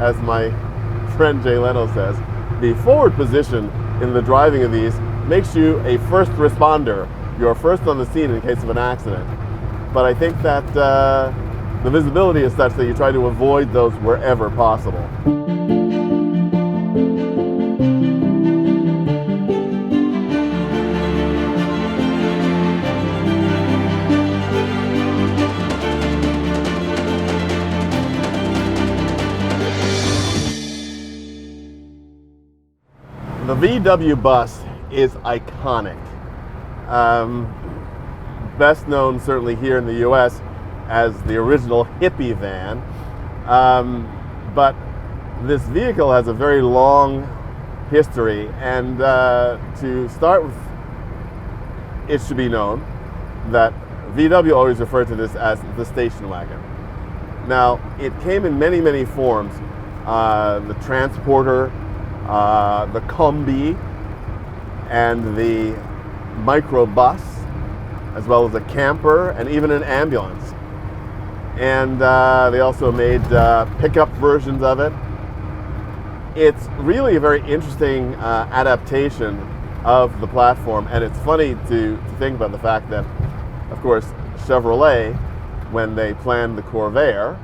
as my friend Jay Leno says, the forward position in the driving of these makes you a first responder. You're first on the scene in case of an accident. But I think that the visibility is such that you try to avoid those wherever possible. The VW bus is iconic. Best known certainly here in the US as the original hippie van. But this vehicle has a very long history, and to start with, it should be known that VW always referred to this as the station wagon. Now, it came in many, many forms. The transporter, the combi, and the microbus, as well as a camper and even an ambulance. And they also made pickup versions of it. It's really a very interesting adaptation of the platform, and it's funny to think about the fact that, of course, Chevrolet, when they planned the Corvair,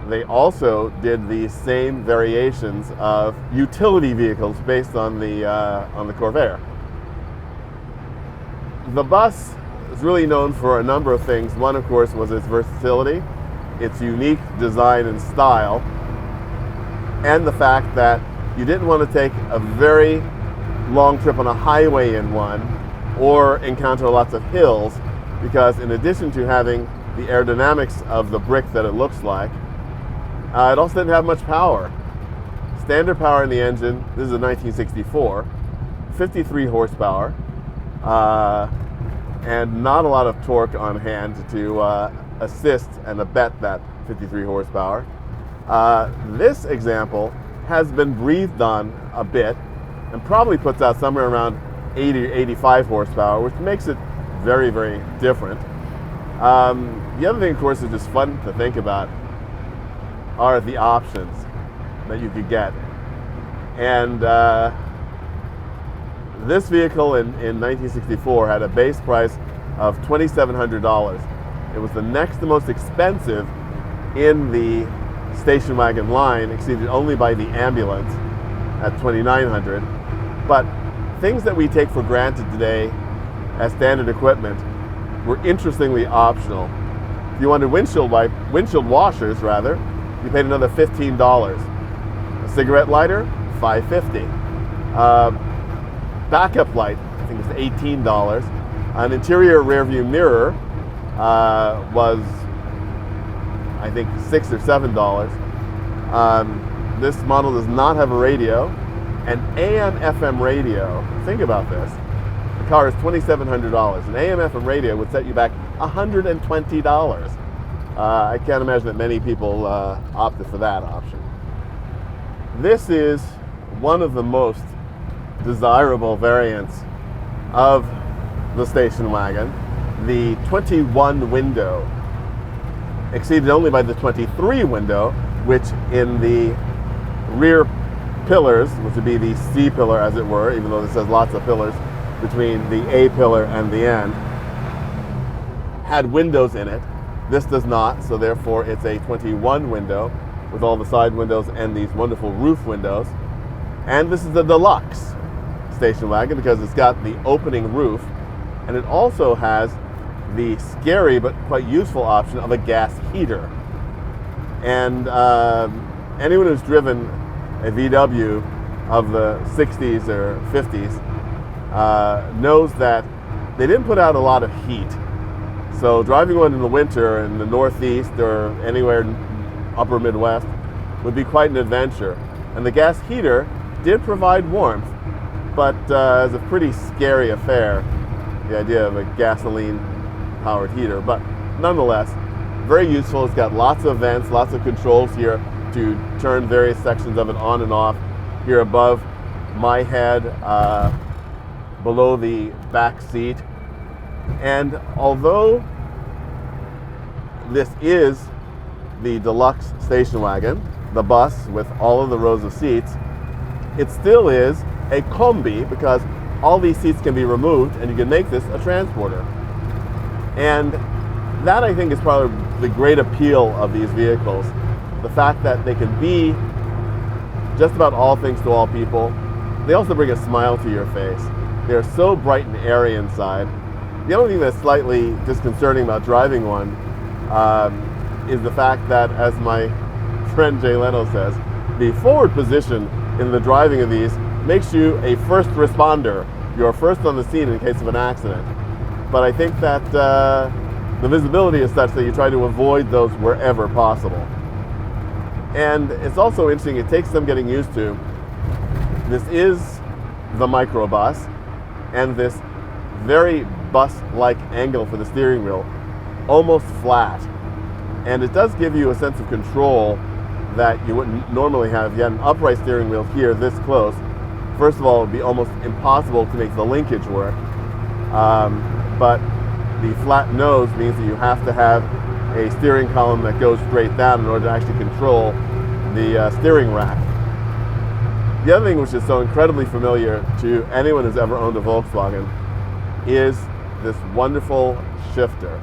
they also did the same variations of utility vehicles based on the Corvair. The bus is really known for a number of things. One, of course, was its versatility, its unique design and style, and the fact that you didn't want to take a very long trip on a highway in one or encounter lots of hills, because in addition to having the aerodynamics of the brick that it looks like, it also didn't have much power. Standard power in the engine, this is a 1964, 53 horsepower, and not a lot of torque on hand to assist and abet that 53 horsepower. This example has been breathed on a bit and probably puts out somewhere around 80 or 85 horsepower, which makes it very, very different. The other thing, of course, is just fun to think about are the options that you could get. And this vehicle in 1964 had a base price of $2,700. It was the next to most expensive in the station wagon line, exceeded only by the ambulance at $2,900. But things that we take for granted today as standard equipment were interestingly optional. If you wanted windshield washers, you paid another $15. A cigarette lighter, $5.50. Backup light, I think it was $18. An interior rear view mirror was, I think, $6 or $7. This model does not have a radio. An AM/FM radio, think about this. The car is $2,700. An AM/FM radio would set you back $120. I can't imagine that many people opted for that option. This is one of the most desirable variants of the station wagon, the 21 window, exceeded only by the 23 window, which in the rear pillars, which would be the C pillar as it were, even though this has lots of pillars between the A pillar and the end, had windows in it. This does not, so therefore it's a 21 window with all the side windows and these wonderful roof windows. And this is a deluxe station wagon because it's got the opening roof, and it also has the scary but quite useful option of a gas heater. And anyone who's driven a VW of the 60s or 50s knows that they didn't put out a lot of heat. So driving one in the winter in the Northeast or anywhere in upper Midwest would be quite an adventure. And the gas heater did provide warmth, but it's a pretty scary affair, the idea of a gasoline-powered heater. But nonetheless, very useful. It's got lots of vents, lots of controls here to turn various sections of it on and off. Here above my head, below the back seat. And although this is the deluxe station wagon, the bus with all of the rows of seats, it still is a combi because all these seats can be removed and you can make this a transporter. And that, I think, is probably the great appeal of these vehicles. The fact that they can be just about all things to all people. They also bring a smile to your face. They're so bright and airy inside. The only thing that's slightly disconcerting about driving one is the fact that, as my friend Jay Leno says, the forward position in the driving of these makes you a first responder. You're first on the scene in case of an accident. But I think that the visibility is such that you try to avoid those wherever possible. And it's also interesting, it takes some getting used to. This is the microbus, and this very bus-like angle for the steering wheel, almost flat. And it does give you a sense of control that you wouldn't normally have. If you had an upright steering wheel here this close, first of all, it would be almost impossible to make the linkage work. But the flat nose means that you have to have a steering column that goes straight down in order to actually control the steering rack. The other thing which is so incredibly familiar to anyone who's ever owned a Volkswagen is this wonderful shifter.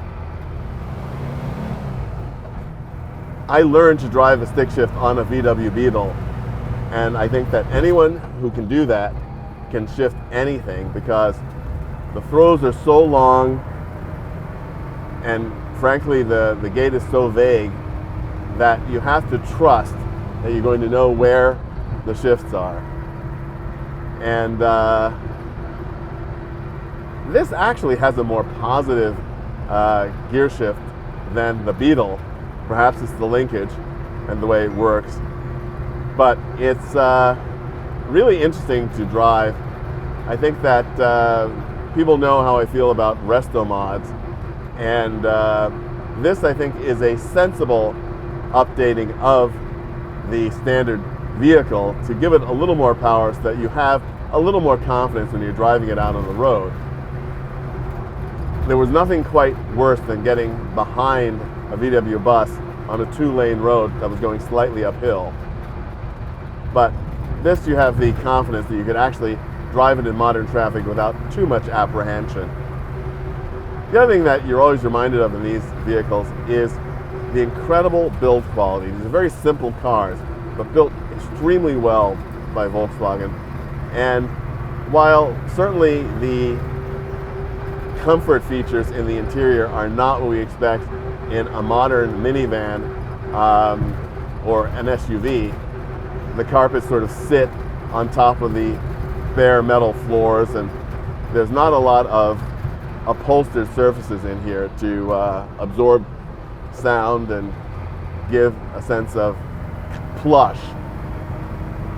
I learned to drive a stick shift on a VW Beetle, and I think that anyone who can do that can shift anything because the throws are so long, and frankly the gate is so vague that you have to trust that you're going to know where the shifts are. And this actually has a more positive gear shift than the Beetle. Perhaps it's the linkage and the way it works. But it's really interesting to drive. I think that people know how I feel about resto mods. And this, I think, is a sensible updating of the standard vehicle to give it a little more power so that you have a little more confidence when you're driving it out on the road. There was nothing quite worse than getting behind a VW bus on a 2-lane road that was going slightly uphill. But this, you have the confidence that you can actually drive it in modern traffic without too much apprehension. The other thing that you're always reminded of in these vehicles is the incredible build quality. These are very simple cars, but built extremely well by Volkswagen. And while certainly the comfort features in the interior are not what we expect in a modern minivan or an SUV, the carpets sort of sit on top of the bare metal floors, and there's not a lot of upholstered surfaces in here to absorb sound and give a sense of plush.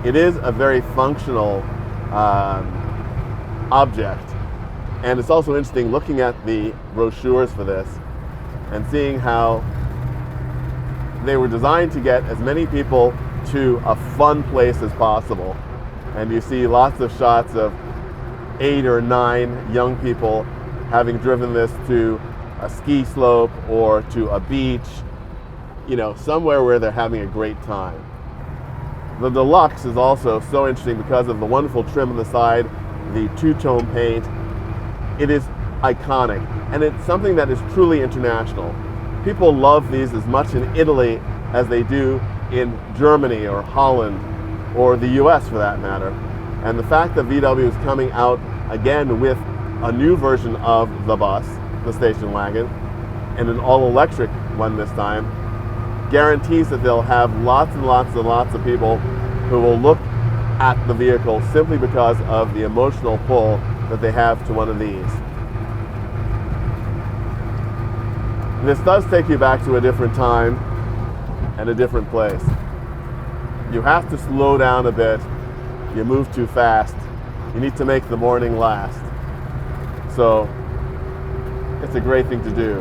It is a very functional object, and it's also interesting looking at the brochures for this and seeing how they were designed to get as many people to a fun place as possible. And you see lots of shots of 8 or 9 young people having driven this to a ski slope or to a beach, you know, somewhere where they're having a great time. The Deluxe is also so interesting because of the wonderful trim on the side, the two-tone paint. It is iconic, and it's something that is truly international. People love these as much in Italy as they do in Germany or Holland or the US for that matter. And the fact that VW is coming out again with a new version of the bus, the station wagon, and an all-electric one this time, guarantees that they'll have lots and lots and lots of people who will look at the vehicle simply because of the emotional pull that they have to one of these. This does take you back to a different time and a different place. You have to slow down a bit. You move too fast. You need to make the morning last. So it's a great thing to do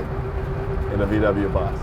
in a VW bus.